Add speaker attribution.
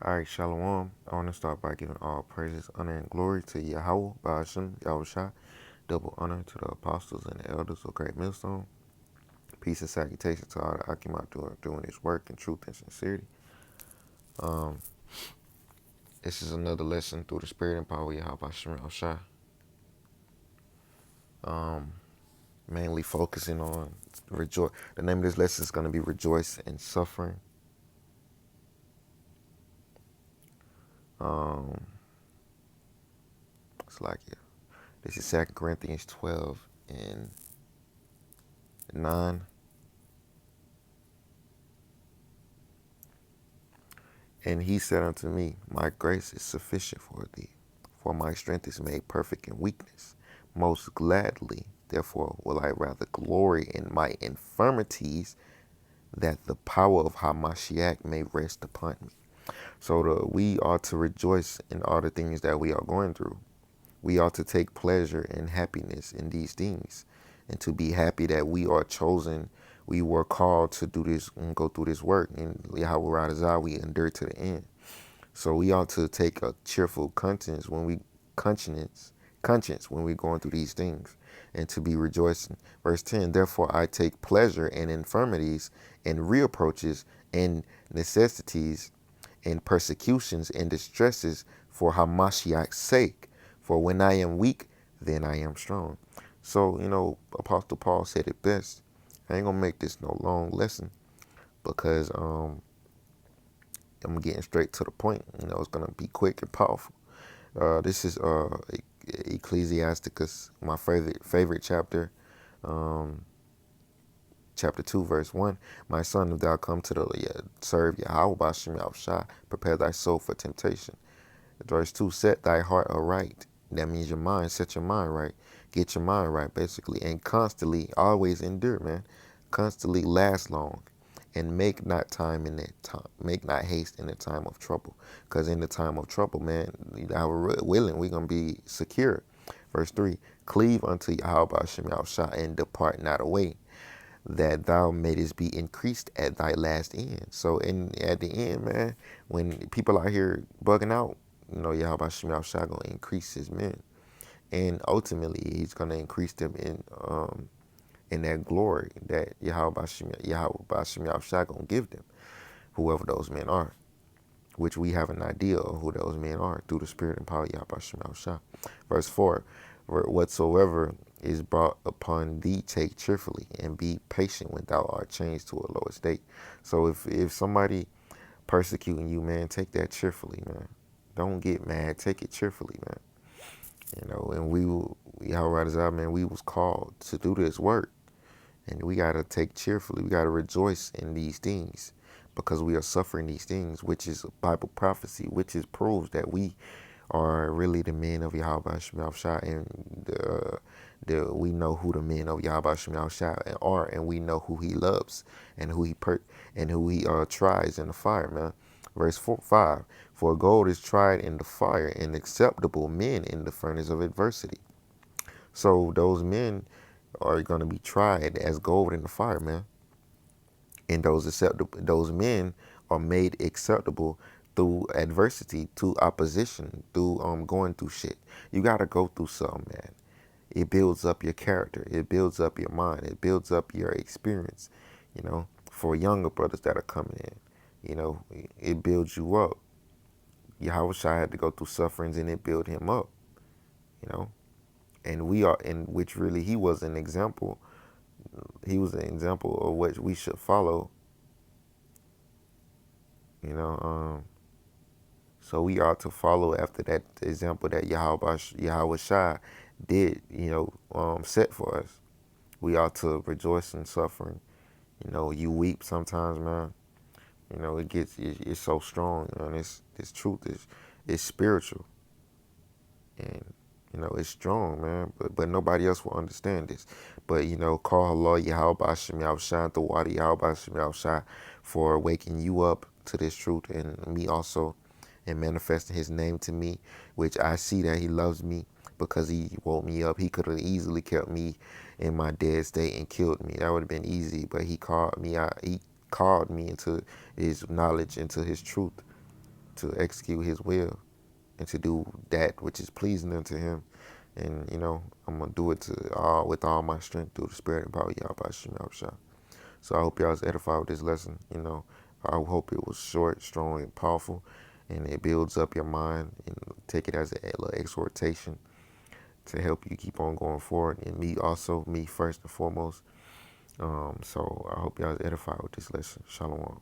Speaker 1: All right, Shalom. I want to start by giving all praises, honor, and glory to Yahweh, Ba'ashem, Yahushua. Double honor to the apostles and the elders of Great Millstone. Peace and salutation to all the Akim out doing his work in truth and sincerity. Um, this is another lesson through the spirit and power of Yahweh, Ba'ashem, Yahushua. Mainly focusing on rejoice. The name of this lesson is going to be Rejoice in Suffering. Um, it's like, yeah. This is 2 Corinthians 12 and 9. And he said unto me, My grace is sufficient for thee, for my strength is made perfect in weakness. Most gladly, therefore, will I rather glory in my infirmities, that the power of Hamashiach may rest upon me. So we ought to rejoice in all the things that we are going through. We ought to take pleasure and happiness in these things, and to be happy that we are chosen. We were called to do this and go through this work. And Yahweh Radazah, we endure to the end. So we ought to take a cheerful conscience when we're going through these things, and to be rejoicing. Verse 10, therefore I take pleasure in infirmities and reproaches and necessities and persecutions and distresses for Hamashiach's sake. For when I am weak, then I am strong. So, Apostle Paul said it best. I ain't gonna make this no long lesson because I'm getting straight to the point. It's gonna be quick and powerful. This is Ecclesiasticus, my favorite chapter, chapter 2, verse 1. My son, if thou come to serve Yahweh Ba'ashem Yahushua, prepare thy soul for temptation. Verse 2, set thy heart aright. That means your mind. Set your mind right. Get your mind right, basically. And constantly, always endure, man. Constantly last long. And make not time in that time. Make not haste in the time of trouble. Because in the time of trouble, man, our willing, we're going to be secure. Verse 3, cleave unto Yahweh Ba'ashem Yahushua and depart not away, that thou mayest be increased at thy last end. So at the end, man, when people out here bugging out, Yahweh Shem Yahushua gonna increase his men, and ultimately he's gonna increase them in that glory that Yahweh Shem Yahushua gonna give them, whoever those men are, which we have an idea of who those men are through the spirit and power of Yahweh Shem Yahushua. Verse 4, whatsoever is brought upon thee, take cheerfully, and be patient when thou art changed to a lower state. So if somebody persecuting you, man, take that cheerfully, man. Don't get mad. Take it cheerfully, man. And how right is that, man? We was called to do this work, and we gotta take cheerfully. We gotta rejoice in these things, because we are suffering these things, which is a Bible prophecy, which is proves that we are really the men of Yahweh Shem Shah, and we know who the men of Yahweh Shem Shah are, and we know who He loves, and who He tries in the fire, man. Verse 5, for gold is tried in the fire, and acceptable men in the furnace of adversity. So those men are going to be tried as gold in the fire, man. And those men are made acceptable through adversity, through opposition, through going through shit. You got to go through something, man. It builds up your character. It builds up your mind. It builds up your experience, for younger brothers that are coming in. It builds you up. Yahweh Shai had to go through sufferings, and it built him up, and we are, in which really he was an example. He was an example of what we should follow, you know. So we ought to follow after that example that Yahweh Shai did, set for us. We ought to rejoice in suffering. You weep sometimes, man. It's so strong, and this truth is spiritual, and it's strong, man. But nobody else will understand this. But call Allah Yahweh Ba'ashem Yahushua, the Wadi Yahweh Ba'ashem Yahushua, for waking you up to this truth, and me also, and manifesting His name to me, which I see that He loves me because He woke me up. He could have easily kept me in my dead state and killed me. That would have been easy. But He called me out. He called me into His knowledge, into His truth, to execute His will and to do that which is pleasing unto Him. And I'm gonna do it with all my strength through the Spirit and power of Yahweh Shem Yahushua. So I hope y'all was edified with this lesson. I hope it was short, strong, and powerful, and it builds up your mind. And take it as a little exhortation to help you keep on going forward. And me first and foremost. So I hope y'all was edified with this lesson. Shalom.